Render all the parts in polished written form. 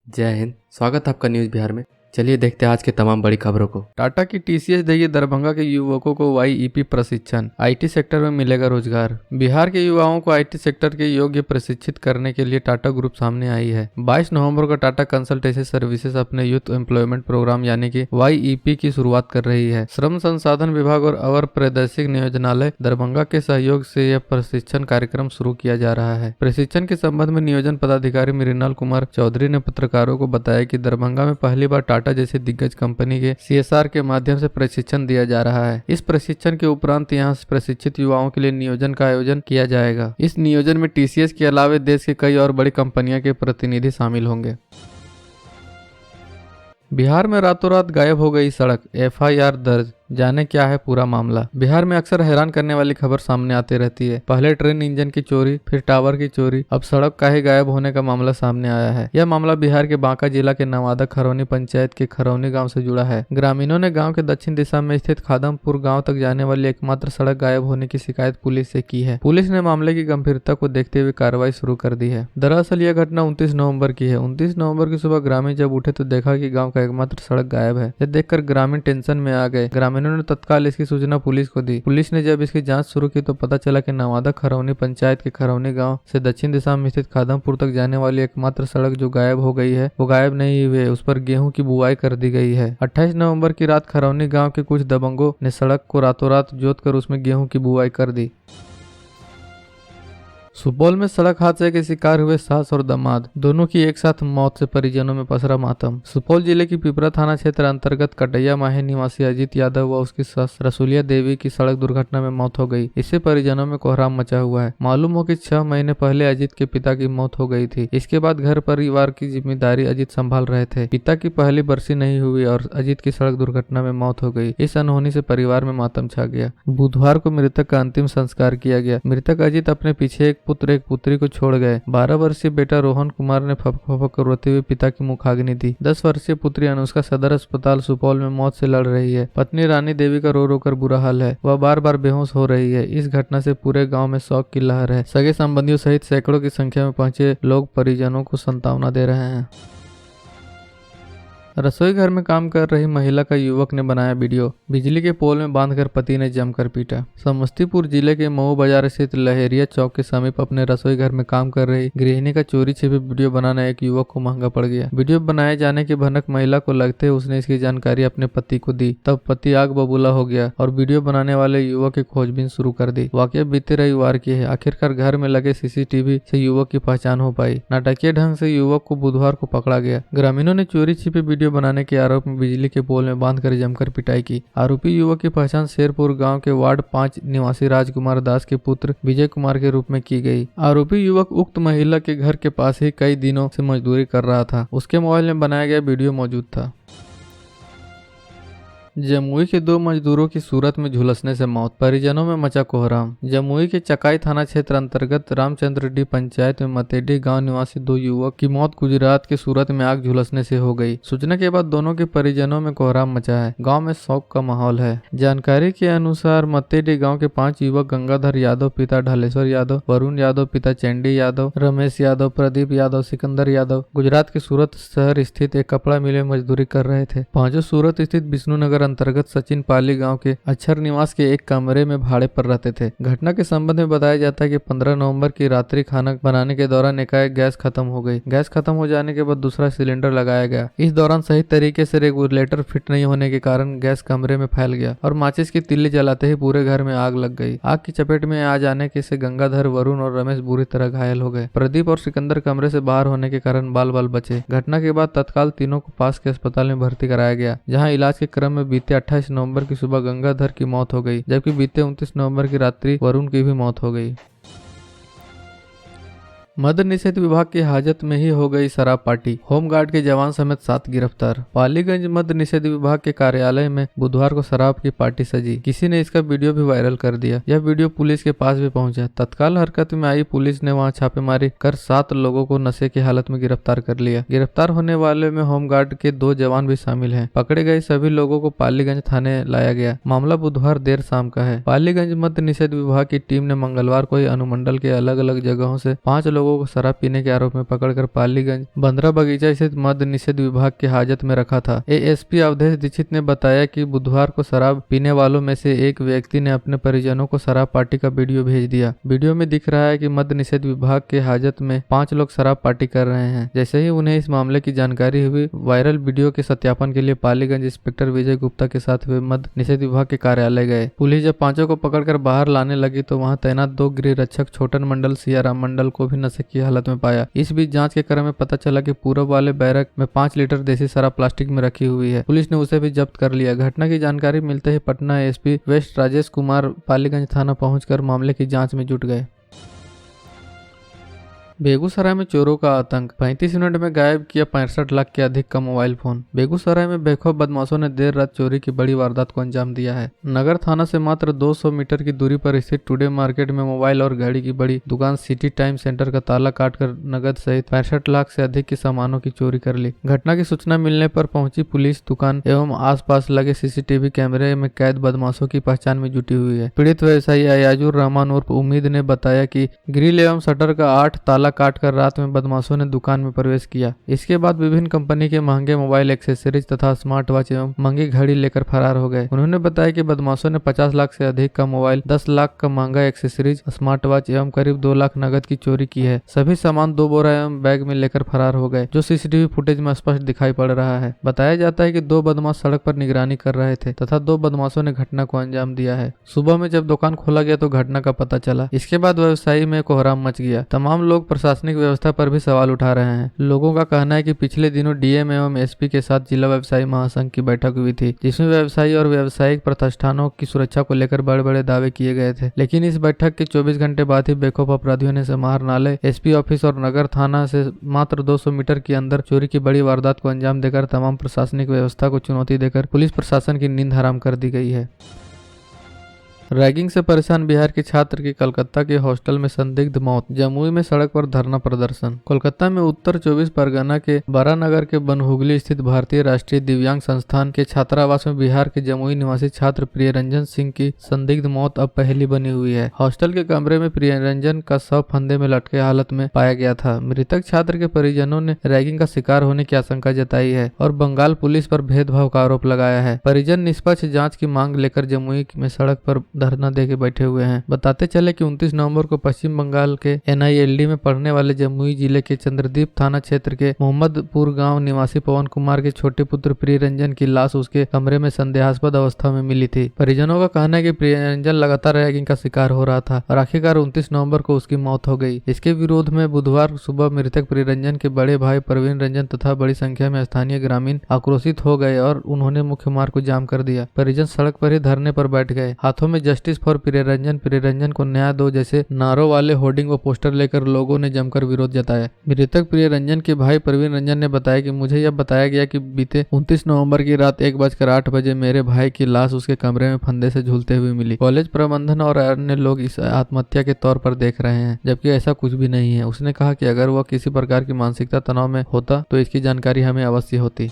जय हिंद। स्वागत है आपका न्यूज़ बिहार में। चलिए देखते हैं आज के तमाम बड़ी खबरों को। टाटा की टीसीएस देगी दरभंगा के युवकों को वाईईपी प्रशिक्षण। आईटी सेक्टर में मिलेगा रोजगार। बिहार के युवाओं को आईटी सेक्टर के योग्य प्रशिक्षित करने के लिए टाटा ग्रुप सामने आई है। 22 नवंबर को टाटा कंसल्टेंसी सर्विसेज अपने यूथ एम्प्लॉयमेंट प्रोग्राम यानी कि वाईईपी की शुरुआत कर रही है। श्रम संसाधन विभाग और अवर प्रादेशिक नियोजनालय दरभंगा के सहयोग से यह प्रशिक्षण कार्यक्रम शुरू किया जा रहा है। प्रशिक्षण के संबंध में नियोजन पदाधिकारी मृणाल कुमार चौधरी ने पत्रकारों को बताया कि दरभंगा में पहली बार टाटा जैसे दिग्गज कंपनी के सीएसआर के माध्यम से प्रशिक्षण दिया जा रहा है। इस प्रशिक्षण के उपरांत यहां प्रशिक्षित युवाओं के लिए नियोजन का आयोजन किया जाएगा। इस नियोजन में टीसीएस के अलावा देश के कई और बड़ी कंपनियों के प्रतिनिधि शामिल होंगे। बिहार में रातों रात गायब हो गई सड़क, एफआईआर दर्ज। जाने क्या है पूरा मामला। बिहार में अक्सर हैरान करने वाली खबर सामने आती रहती है। पहले ट्रेन इंजन की चोरी, फिर टावर की चोरी, अब सड़क का ही गायब होने का मामला सामने आया है। यह मामला बिहार के बांका जिला के नवादा खरौनी पंचायत के खरौनी गांव से जुड़ा है। ग्रामीणों ने गांव के दक्षिण दिशा में स्थित खादमपुर गांव तक जाने वाली एकमात्र सड़क गायब होने की शिकायत पुलिस से की है। पुलिस ने मामले की गंभीरता को देखते हुए कार्रवाई शुरू कर दी है। दरअसल यह घटना 29 नवम्बर की है। 29 नवम्बर की सुबह ग्रामीण जब उठे तो देखा कि गाँव का एकमात्र सड़क गायब है। यह देखकर ग्रामीण टेंशन में आ गए। ग्रामीणों ने तत्काल की सूचना पुलिस को दी। पुलिस ने जब इसकी जांच शुरू की तो पता चला कि नवादा खरौनी पंचायत के खरौनी गांव से दक्षिण दिशा में स्थित खादमपुर तक जाने वाली एकमात्र सड़क जो गायब हो गई है वो गायब नहीं हुई है, उस पर गेहूं की बुआई कर दी गई है। 28 नवंबर की रात खरौनी गांव के कुछ दबंगों ने सड़क को रातों रात जोतकर उसमें गेहूं की बुआई कर दी। सुपौल में सड़क हादसे के शिकार हुए सास और दामाद, दोनों की एक साथ मौत से परिजनों में पसरा मातम। सुपौल जिले की पिपरा थाना क्षेत्र अंतर्गत कटैया माहे निवासी अजीत यादव व उसकी सास रसूलिया देवी की सड़क दुर्घटना में मौत हो गई। इससे परिजनों में कोहराम मचा हुआ है। मालूम हो कि 6 महीने पहले अजीत के पिता की मौत हो गई थी। इसके बाद घर परिवार की जिम्मेदारी अजीत संभाल रहे थे। पिता की पहली बरसी नहीं हुई और अजीत की सड़क दुर्घटना में मौत हो गई। इस अनहोनी से परिवार में मातम छा गया। बुधवार को मृतक का अंतिम संस्कार किया गया। मृतक अजीत अपने पीछे एक पुत्र एक पुत्री को छोड़ गए। 12 वर्षीय बेटा रोहन कुमार ने फपक रोते हुए पिता की मुखाग्नि दी। 10 वर्षीय पुत्री अनुष्का सदर अस्पताल सुपौल में मौत से लड़ रही है। पत्नी रानी देवी का रो रो कर बुरा हाल है। वह बार बार बेहोश हो रही है। इस घटना से पूरे गांव में शोक की लहर है। सगे संबंधियों सहित सैकड़ों की संख्या में पहुंचे लोग परिजनों को सांत्वना दे रहे हैं। रसोई घर में काम कर रही महिला का युवक ने बनाया वीडियो। बिजली के पोल में बांधकर पति ने जमकर पीटा। समस्तीपुर जिले के मऊ बाजार स्थित लहेरिया चौक के समीप अपने रसोई घर में काम कर रही गृहिणी का चोरी छिपे वीडियो बनाना एक युवक को महंगा पड़ गया। वीडियो बनाए जाने की भनक महिला को लगते उसने इसकी जानकारी अपने पति को दी। तब पति आग बबूला हो गया और वीडियो बनाने वाले युवक की खोजबीन शुरू कर दी। वाकया बीते रविवार की है। आखिरकार घर में लगे सीसीटीवी से युवक की पहचान हो पाई। नाटकीय ढंग से युवक को बुधवार को पकड़ा गया। ग्रामीणों ने चोरी छिपे वीडियो बनाने के आरोप में बिजली के पोल में बांधकर जमकर पिटाई की। आरोपी युवक की पहचान शेरपुर गांव के वार्ड 5 निवासी राजकुमार दास के पुत्र विजय कुमार के रूप में की गई। आरोपी युवक उक्त महिला के घर के पास ही कई दिनों से मजदूरी कर रहा था। उसके मोबाइल में बनाया गया वीडियो मौजूद था। जमुई के 2 मजदूरों की सूरत में झुलसने से मौत, परिजनों में मचा कोहराम। जमुई के चकाई थाना क्षेत्र अंतर्गत रामचंद्र डी पंचायत में मतेडी गांव निवासी 2 युवक की मौत गुजरात के सूरत में आग झुलसने से हो गई। सूचना के बाद दोनों के परिजनों में कोहराम मचा है। गांव में शोक का माहौल है। जानकारी के अनुसार मतेडी गाँव के 5 युवक गंगाधर यादव पिता ढालेश्वर यादव, वरुण यादव पिता चंडी यादव, रमेश यादव, प्रदीप यादव, सिकंदर यादव गुजरात के सूरत शहर स्थित एक कपड़ा मिल में मजदूरी कर रहे थे। पांचों सूरत स्थित विष्णुनगर अंतर्गत सचिन पाली गांव के अक्षर निवास के एक कमरे में भाड़े पर रहते थे। घटना के संबंध में बताया जाता है कि 15 नवंबर की रात्रि खाना बनाने के दौरान एकाएक गैस खत्म हो गई। गैस खत्म हो जाने के बाद दूसरा सिलेंडर लगाया गया। इस दौरान सही तरीके से रेगुलेटर फिट नहीं होने के कारण गैस कमरे में फैल गया और माचिस की तिल्ली जलाते ही पूरे घर में आग लग गई। आग की चपेट में आ जाने के से गंगाधर, वरुण और रमेश बुरी तरह घायल हो गए। प्रदीप और सिकंदर कमरे से बाहर होने के कारण बाल बाल बचे। घटना के बाद तत्काल तीनों को पास के अस्पताल में भर्ती कराया गया, जहाँ इलाज के क्रम में बीते 28 नवंबर की सुबह गंगाधर की मौत हो गई, जबकि बीते 29 नवंबर की रात्रि वरुण की भी मौत हो गई। मद्य निषेध विभाग की हाजत में ही हो गई शराब पार्टी, होमगार्ड के जवान समेत 7 गिरफ्तार। पालीगंज मद्य निषेध विभाग के कार्यालय में बुधवार को शराब की पार्टी सजी। किसी ने इसका वीडियो भी वायरल कर दिया। यह वीडियो पुलिस के पास भी पहुंचा। तत्काल हरकत में आई पुलिस ने वहां छापेमारी कर 7 लोगों को नशे की हालत में गिरफ्तार कर लिया। गिरफ्तार होने वाले में होमगार्ड के 2 जवान भी शामिल हैं। पकड़े गए सभी लोगों को पालीगंज थाने लाया गया। मामला बुधवार देर शाम का है। पालीगंज मद्य निषेध विभाग की टीम ने मंगलवार को ही अनुमंडल के अलग अलग जगहों से 5 लोगों लोगों को शराब पीने के आरोप में पकड़कर पालीगंज बंदरा बगीचा स्थित मद्य निषेध विभाग के हाजत में रखा था। एएसपी अवधेश दीक्षित ने बताया कि बुधवार को शराब पीने वालों में से एक व्यक्ति ने अपने परिजनों को शराब पार्टी का वीडियो भेज दिया। वीडियो में दिख रहा है कि मद्य निषेध विभाग के हाजत में 5 लोग शराब पार्टी कर रहे हैं। जैसे ही उन्हें इस मामले की जानकारी हुई, वायरल वीडियो के सत्यापन के लिए पालीगंज इंस्पेक्टर विजय गुप्ता के साथ वे मद्य निषेध विभाग के कार्यालय गए। पुलिस जब पांचों को पकड़कर बाहर लाने लगी तो वहां तैनात 2 गृह रक्षक छोटन मंडल सियाराम मंडल को भी नशे की हालत में पाया। इस बीच जांच के क्रम में पता चला कि पूरब वाले बैरक में 5 लीटर देसी शराब प्लास्टिक में रखी हुई है। पुलिस ने उसे भी जब्त कर लिया। घटना की जानकारी मिलते ही पटना एसपी वेस्ट राजेश कुमार पालीगंज थाना पहुंचकर मामले की जांच में जुट गए। बेगूसराय में चोरों का आतंक, 35 मिनट में गायब किया 65 लाख के अधिक का मोबाइल फोन। बेगूसराय में बेखौफ बदमाशों ने देर रात चोरी की बड़ी वारदात को अंजाम दिया है। नगर थाना से मात्र 200 मीटर की दूरी पर स्थित टुडे मार्केट में मोबाइल और घड़ी की बड़ी दुकान सिटी टाइम सेंटर का ताला काटकर नगद सहित 65 लाख से अधिक के सामानों की चोरी कर ली। घटना की सूचना मिलने पर पहुंची पुलिस दुकान एवं आसपास लगे सीसीटीवी कैमरे में कैद बदमाशों की पहचान में जुटी हुई है। पीड़ित व्यवसायी अयाजुर रहमान उर्फ उम्मीद ने बताया कि ग्रिल एवं शटर का 8 ताला काटकर रात में बदमाशों ने दुकान में प्रवेश किया। इसके बाद विभिन्न कंपनी के महंगे मोबाइल एक्सेसरीज तथा स्मार्ट वॉच एवं महंगी घड़ी लेकर फरार हो गए। उन्होंने बताया कि बदमाशों ने 50 लाख से अधिक का मोबाइल, 10 लाख का महंगा एक्सेसरीज, स्मार्ट वॉच एवं करीब 2 लाख नगद की चोरी की है। सभी सामान 2 बोरा एवं बैग में लेकर फरार हो गए, जो सीसीटीवी फुटेज में स्पष्ट दिखाई पड़ रहा है। बताया जाता है कि 2 बदमाश सड़क पर निगरानी कर रहे थे तथा 2 बदमाशों ने घटना को अंजाम दिया है। सुबह में जब दुकान खोला गया तो घटना का पता चला। इसके बाद व्यवसायी में कोहराम मच गया। तमाम लोग प्रशासनिक व्यवस्था पर भी सवाल उठा रहे हैं। लोगों का कहना है कि पिछले दिनों डीएम एवं एसपी के साथ जिला व्यवसायी महासंघ की बैठक हुई थी, जिसमें व्यवसायी और व्यावसायिक प्रतिष्ठानों की सुरक्षा को लेकर बड़े बड़े दावे किए गए थे। लेकिन इस बैठक के 24 घंटे बाद ही बेखौफ अपराधियों ने समाहरणालय, एसपी ऑफिस और नगर थाना से मात्र 200 मीटर के अंदर चोरी की बड़ी वारदात को अंजाम देकर तमाम प्रशासनिक व्यवस्था को चुनौती देकर पुलिस प्रशासन की नींद हराम कर दी गई है। रैगिंग से परेशान बिहार के छात्र की कोलकाता के हॉस्टल में संदिग्ध मौत। जमुई में सड़क पर धरना प्रदर्शन। कोलकाता में उत्तर 24 परगना के बारानगर के बनहुगली स्थित भारतीय राष्ट्रीय दिव्यांग संस्थान के छात्रावास में बिहार के जमुई निवासी छात्र प्रियरंजन सिंह की संदिग्ध मौत अब पहली बनी हुई है। हॉस्टल के कमरे में प्रियरंजन का शव फंदे में लटके हालत में पाया गया था। मृतक छात्र के परिजनों ने रैगिंग का शिकार होने की आशंका जताई है और बंगाल पुलिस पर भेदभाव का आरोप लगाया है। परिजन निष्पक्ष जाँच की मांग लेकर जमुई में सड़क पर धरना देके बैठे हुए हैं। बताते चले कि 29 नवंबर को पश्चिम बंगाल के NILD में पढ़ने वाले जमुई जिले के चंद्रदीप थाना क्षेत्र के मोहम्मदपुर गांव निवासी पवन कुमार के छोटे पुत्र प्रियरंजन की लाश उसके कमरे में संदेहास्पद अवस्था में मिली थी। परिजनों का कहना है कि प्रियरंजन लगातार रैगिंग का शिकार हो रहा था और आखिरकार 29 नवंबर को उसकी मौत हो गई। इसके विरोध में बुधवार सुबह मृतक प्रियरंजन के बड़े भाई प्रवीण रंजन तथा बड़ी संख्या में स्थानीय ग्रामीण आक्रोशित हो गए और उन्होंने मुख्य मार्ग को जाम कर दिया। परिजन सड़क पर ही धरने पर बैठ गए। हाथों में जस्टिस फॉर प्रियरंजन को न्याय दो जैसे नारों वाले होर्डिंग व पोस्टर लेकर लोगों ने जमकर विरोध जताया। मृतक प्रियरंजन के भाई प्रवीण रंजन ने बताया कि मुझे यह बताया गया कि बीते 29 नवंबर की रात 1:08 बजे मेरे भाई की लाश उसके कमरे में फंदे से झूलते हुए मिली। कॉलेज प्रबंधन और अन्य लोग इस आत्महत्या के तौर पर देख रहे हैं, जबकि ऐसा कुछ भी नहीं है। उसने कहा कि अगर वह किसी प्रकार की मानसिकता तनाव में होता तो इसकी जानकारी हमें अवश्य होती।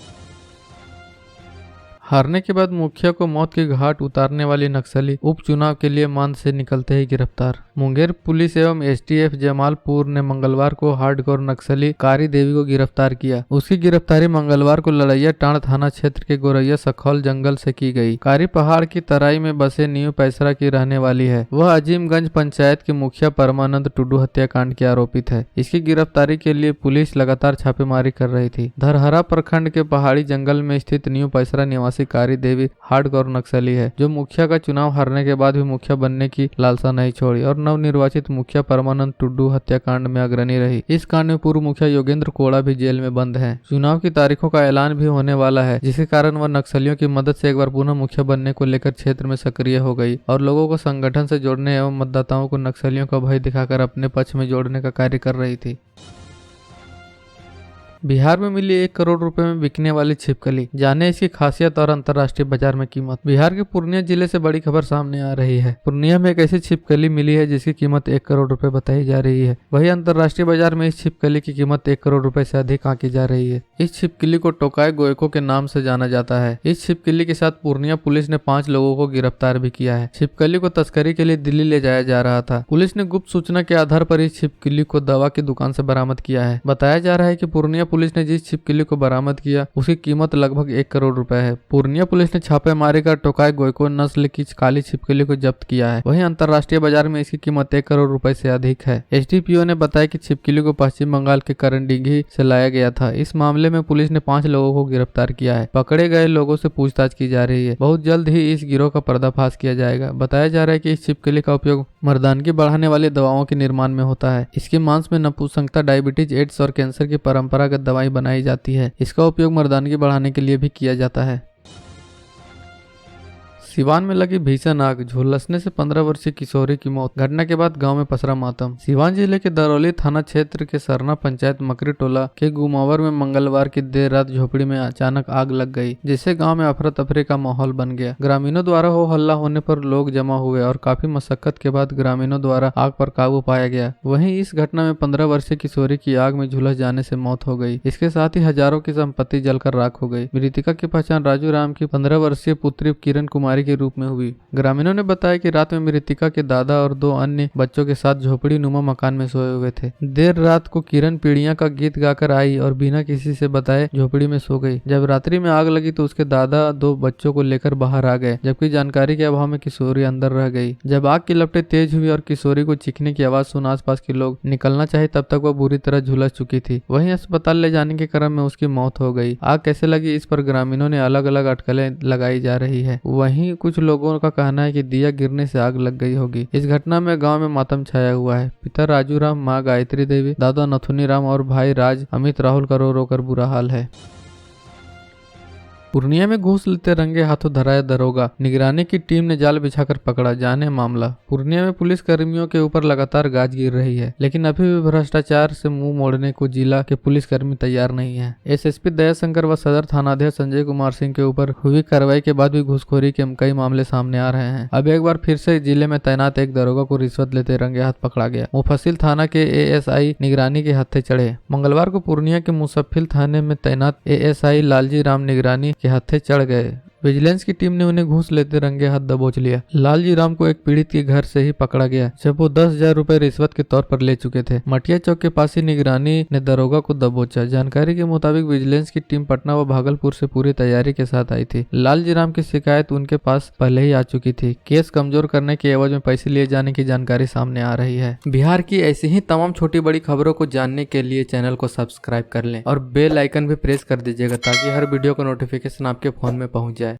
हारने के बाद मुखिया को मौत के घाट उतारने वाली नक्सली उपचुनाव के लिए मांद से निकलते ही गिरफ्तार। मुंगेर पुलिस एवं STF जमालपुर ने मंगलवार को हार्डकोर नक्सली कारी देवी को गिरफ्तार किया। उसकी गिरफ्तारी मंगलवार को लड़ैया टांड थाना क्षेत्र के गोरैया सखौल जंगल से की गई। कारी पहाड़ की तराई में बसे न्यू पैसरा की रहने वाली है। वह अजीमगंज पंचायत के मुखिया परमानंद टुडू हत्याकांड के आरोपित है। इसकी गिरफ्तारी के लिए पुलिस लगातार छापेमारी कर रही थी। धरहरा प्रखंड के पहाड़ी जंगल में स्थित न्यू पैसरा निवासी कारी देवी हार्डकोर नक्सली है, जो मुखिया का चुनाव हारने के बाद भी मुखिया बनने की लालसा नहीं छोड़ी और नवनिर्वाचित मुखिया परमानंद टुडू हत्याकांड में अग्रणी रही। इस कांड में पूर्व मुखिया योगेंद्र कोड़ा भी जेल में बंद है। चुनाव की तारीखों का ऐलान भी होने वाला है, जिसके कारण वह नक्सलियों की मदद से एक बार पुनः मुखिया बनने को लेकर क्षेत्र में सक्रिय हो गई और लोगों को संगठन से जोड़ने एवं मतदाताओं को नक्सलियों का भय दिखाकर अपने पक्ष में जोड़ने का कार्य कर रही थी। बिहार में मिली 1 करोड़ रुपए में बिकने वाली छिपकली, जाने इसकी खासियत और अंतर्राष्ट्रीय बाजार में कीमत। बिहार के पूर्णिया जिले से बड़ी खबर सामने आ रही है। पूर्णिया में एक ऐसी छिपकली मिली है जिसकी कीमत 1 करोड़ रुपए बताई जा रही है। वहीं अंतर्राष्ट्रीय बाजार में इस छिपकली की कीमत 1 करोड़ रुपए से अधिक आंकी जा रही है। इस छिपकली को टोकाई गोयको के नाम से जाना जाता है। इस छिपकली के साथ पूर्णिया पुलिस ने 5 लोगों को गिरफ्तार भी किया है। छिपकली को तस्करी के लिए दिल्ली ले जाया जा रहा था। पुलिस ने गुप्त सूचना के आधार पर इस छिपकली को दवा की दुकान से बरामद किया है। बताया जा रहा है कि पूर्णिया पुलिस ने जिस छिपकली को बरामद किया उसकी कीमत लगभग 1 करोड़ रुपए है। पूर्णिया पुलिस ने छापेमारी कर टोकाई गोयको नस्ल की काली छिपकली को जब्त किया है। वहीं अंतर्राष्ट्रीय बाजार में इसकी कीमत 1 करोड़ रुपए से अधिक है। एसडीपीओ ने बताया कि छिपकली को पश्चिम बंगाल के करंडीघी से लाया गया था। इस मामले में पुलिस ने 5 लोगों को गिरफ्तार किया है। पकड़े गए लोगों से पूछताछ की जा रही है। बहुत जल्द ही इस गिरोह का पर्दाफाश किया जाएगा। बताया जा रहा है कि इस छिपकली का उपयोग मर्दानगी बढ़ाने वाली दवाओं के निर्माण में होता है। इसके मांस में नपुंसकता, डायबिटीज, एड्स और कैंसर की परंपरागत दवाई बनाई जाती है। इसका उपयोग मर्दानगी बढ़ाने के लिए भी किया जाता है। सिवान में लगी भीषण आग, झुलसने से 15 वर्षीय किशोरी की मौत। घटना के बाद गांव में पसरा मातम। सिवान जिले के दरौली थाना क्षेत्र के सरना पंचायत मकरी टोला के गुमावर में मंगलवार की देर रात झोपड़ी में अचानक आग लग गई, जिससे गांव में अफरा तफरी का माहौल बन गया। ग्रामीणों द्वारा हो हल्ला होने पर लोग जमा हुए और काफी मशक्कत के बाद ग्रामीणों द्वारा आग पर काबू पाया गया। वहीं इस घटना में 15 वर्षीय किशोरी की आग में झुलस जाने से मौत हो गई। इसके साथ ही हजारों की संपत्ति जलकर राख हो गई। मृतका की पहचान राजू राम की 15 वर्षीय पुत्री किरण कुमारी के रूप में हुई। ग्रामीणों ने बताया कि रात में मृतका के दादा और 2 अन्य बच्चों के साथ झोपड़ी नुमा मकान में सोए हुए थे। देर रात को किरण पीड़िया का गीत गाकर आई और बिना किसी से बताए झोपड़ी में सो गई। जब रात्रि में आग लगी तो उसके दादा 2 बच्चों को लेकर बाहर आ गए, जबकि जानकारी के अभाव में किशोरी अंदर रह गई। जब आग की लपटें तेज हुई और किशोरी को चीखने की आवाज सुन आसपास के लोग निकलना चाहे तब तक वह बुरी तरह झुलस चुकी थी। वहीं अस्पताल ले जाने के क्रम में उसकी मौत हो गई। आग कैसे लगी इस पर ग्रामीणों ने अलग अलग अटकलें लगाई जा रही है। वहीं कुछ लोगों का कहना है कि दिया गिरने से आग लग गई होगी। इस घटना में गांव में मातम छाया हुआ है। पिता राजू राम, मां गायत्री देवी, दादा नथुनी राम और भाई राज अमित राहुल का रो रो कर बुरा हाल है। पूर्णिया में घूस लेते रंगे हाथों धराया दरोगा, निगरानी की टीम ने जाल बिछाकर पकड़ा, जाने मामला। पूर्णिया में पुलिस कर्मियों के ऊपर लगातार गाज गिर रही है, लेकिन अभी भी भ्रष्टाचार से मुंह मोड़ने को जिला के पुलिसकर्मी तैयार नहीं है। एसएसपी दयाशंकर व सदर थानाध्यक्ष संजय कुमार सिंह के ऊपर हुई कार्रवाई के बाद भी घूसखोरी के कई मामले सामने आ रहे हैं। अब एक बार फिर से जिले में तैनात एक दरोगा को रिश्वत लेते रंगे हाथ पकड़ा गया। मुफस्सिल थाना के एएसआई निगरानी के हत्थे चढ़े। मंगलवार को पूर्णिया के मुफस्सिल थाने में तैनात एएसआई लालजी राम निगरानी के हत्थे चढ़ गए। विजिलेंस की टीम ने उन्हें घूस लेते रंगे हाथ दबोच लिया। लालजी राम को एक पीड़ित के घर से ही पकड़ा गया, जब वो 10,000 रुपए रिश्वत के तौर पर ले चुके थे। मटिया चौक के पास ही निगरानी ने दरोगा को दबोचा। जानकारी के मुताबिक विजिलेंस की टीम पटना व भागलपुर से पूरी तैयारी के साथ आई थी। लालजी राम की शिकायत उनके पास पहले ही आ चुकी थी। केस कमजोर करने के एवज में पैसे लिए जाने की जानकारी सामने आ रही है। बिहार की ऐसी ही तमाम छोटी बड़ी खबरों को जानने के लिए चैनल को सब्सक्राइब कर लें और बेल आइकन भी प्रेस कर दीजिएगा, ताकि हर वीडियो का नोटिफिकेशन आपके फोन में पहुंच जाए।